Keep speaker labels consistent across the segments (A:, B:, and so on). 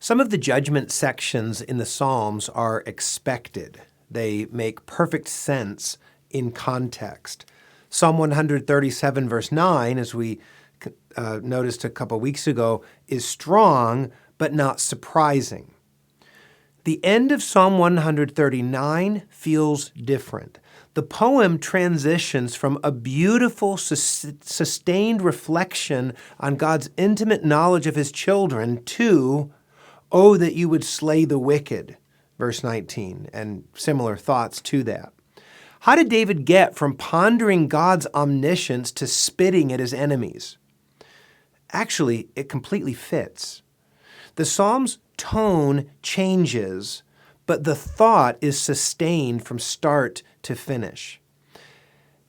A: Some of the judgment sections in the Psalms are expected. They make perfect sense in context. Psalm 137, verse 9, as we noticed a couple weeks ago, is strong but not surprising. The end of Psalm 139 feels different. The poem transitions from a beautiful, sustained reflection on God's intimate knowledge of his children to, "Oh, that you would slay the wicked," verse 19, and similar thoughts to that. How did David get from pondering God's omniscience to spitting at his enemies? Actually, it completely fits. The Psalm's tone changes, but the thought is sustained from start to finish.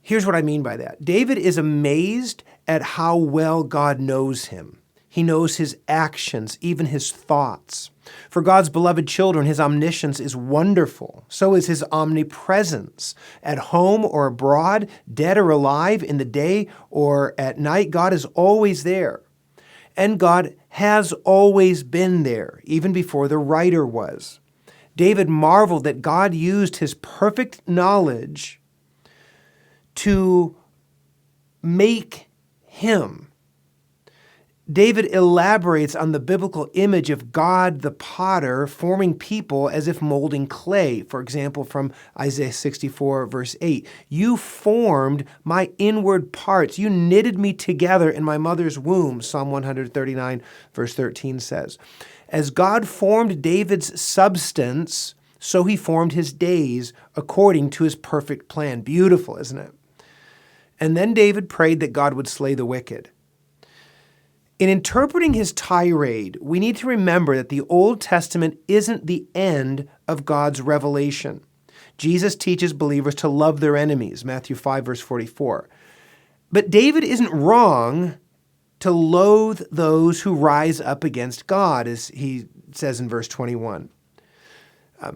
A: Here's what I mean by that. David is amazed at how well God knows him. He knows his actions, even his thoughts. For God's beloved children, his omniscience is wonderful. So is his omnipresence. At home or abroad, dead or alive, in the day or at night, God is always there. And God has always been there, even before the writer was. David marveled that God used his perfect knowledge to make him. David elaborates on the biblical image of God the potter forming people as if molding clay. For example, from Isaiah 64, verse 8, "You formed my inward parts. You knitted me together in my mother's womb," Psalm 139, verse 13 says. As God formed David's substance, so he formed his days according to his perfect plan. Beautiful, isn't it? And then David prayed that God would slay the wicked. In interpreting his tirade, we need to remember that the Old Testament isn't the end of God's revelation. Jesus teaches believers to love their enemies, Matthew 5, verse 44. But David isn't wrong to loathe those who rise up against God, as he says in verse 21.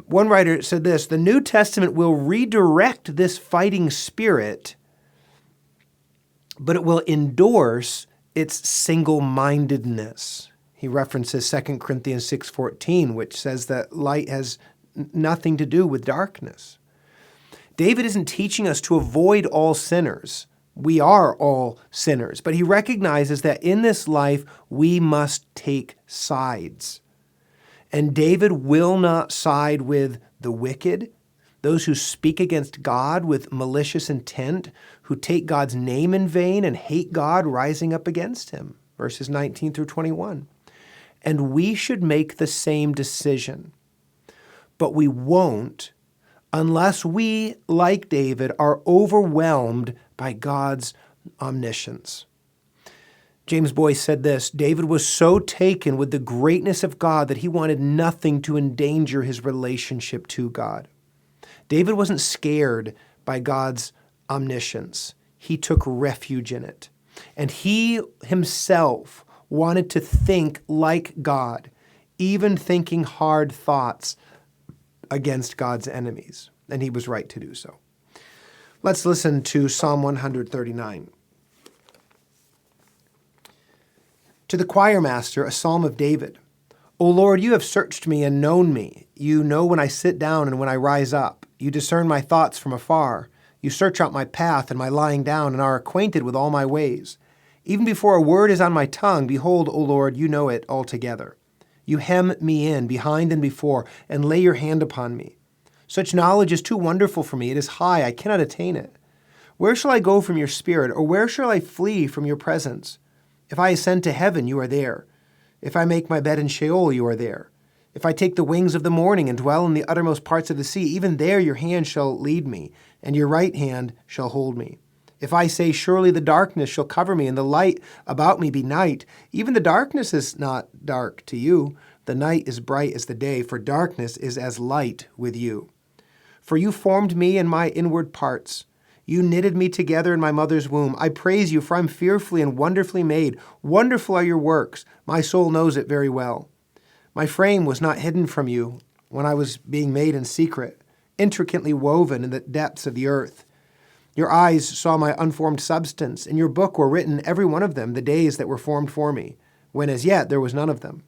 A: One writer said this, "The New Testament will redirect this fighting spirit, but it will endorse its single-mindedness." He references 2 Corinthians 6:14, which says that light has nothing to do with darkness. David isn't teaching us to avoid all sinners. We are all sinners, but he recognizes that in this life we must take sides. And David will not side with the wicked, those who speak against God with malicious intent, who take God's name in vain and hate God rising up against him, verses 19 through 21. And we should make the same decision. But we won't unless we, like David, are overwhelmed by God's omniscience. James Boyce said this, "David was so taken with the greatness of God that he wanted nothing to endanger his relationship to God." David wasn't scared by God's omniscience. He took refuge in it. And he himself wanted to think like God, even thinking hard thoughts against God's enemies. And he was right to do so. Let's listen to Psalm 139. To the choir master, a psalm of David. "O Lord, you have searched me and known me. You know when I sit down and when I rise up. You discern my thoughts from afar. You search out my path and my lying down and are acquainted with all my ways. Even before a word is on my tongue, behold, O Lord, you know it altogether. You hem me in, behind and before, and lay your hand upon me. Such knowledge is too wonderful for me. It is high. I cannot attain it. Where shall I go from your spirit, or where shall I flee from your presence? If I ascend to heaven, you are there. If I make my bed in Sheol, you are there. If I take the wings of the morning and dwell in the uttermost parts of the sea, even there your hand shall lead me, and your right hand shall hold me. If I say, surely the darkness shall cover me, and the light about me be night, even the darkness is not dark to you. The night is bright as the day, for darkness is as light with you. For you formed me in my inward parts. You knitted me together in my mother's womb. I praise you, for I am fearfully and wonderfully made. Wonderful are your works. My soul knows it very well. My frame was not hidden from you when I was being made in secret, intricately woven in the depths of the earth. Your eyes saw my unformed substance. In your book were written, every one of them, the days that were formed for me, when as yet there was none of them.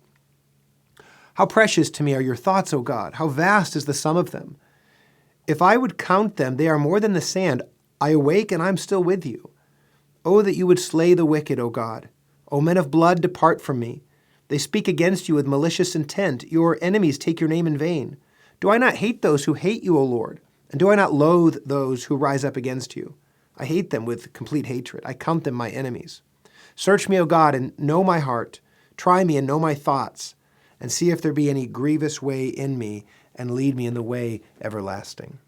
A: How precious to me are your thoughts, O God! How vast is the sum of them! If I would count them, they are more than the sand. I awake and I'm still with you. Oh, that you would slay the wicked, O God! O men of blood, depart from me. They speak against you with malicious intent. Your enemies take your name in vain. Do I not hate those who hate you, O Lord? And do I not loathe those who rise up against you? I hate them with complete hatred. I count them my enemies. Search me, O God, and know my heart. Try me and know my thoughts, and see if there be any grievous way in me, and lead me in the way everlasting.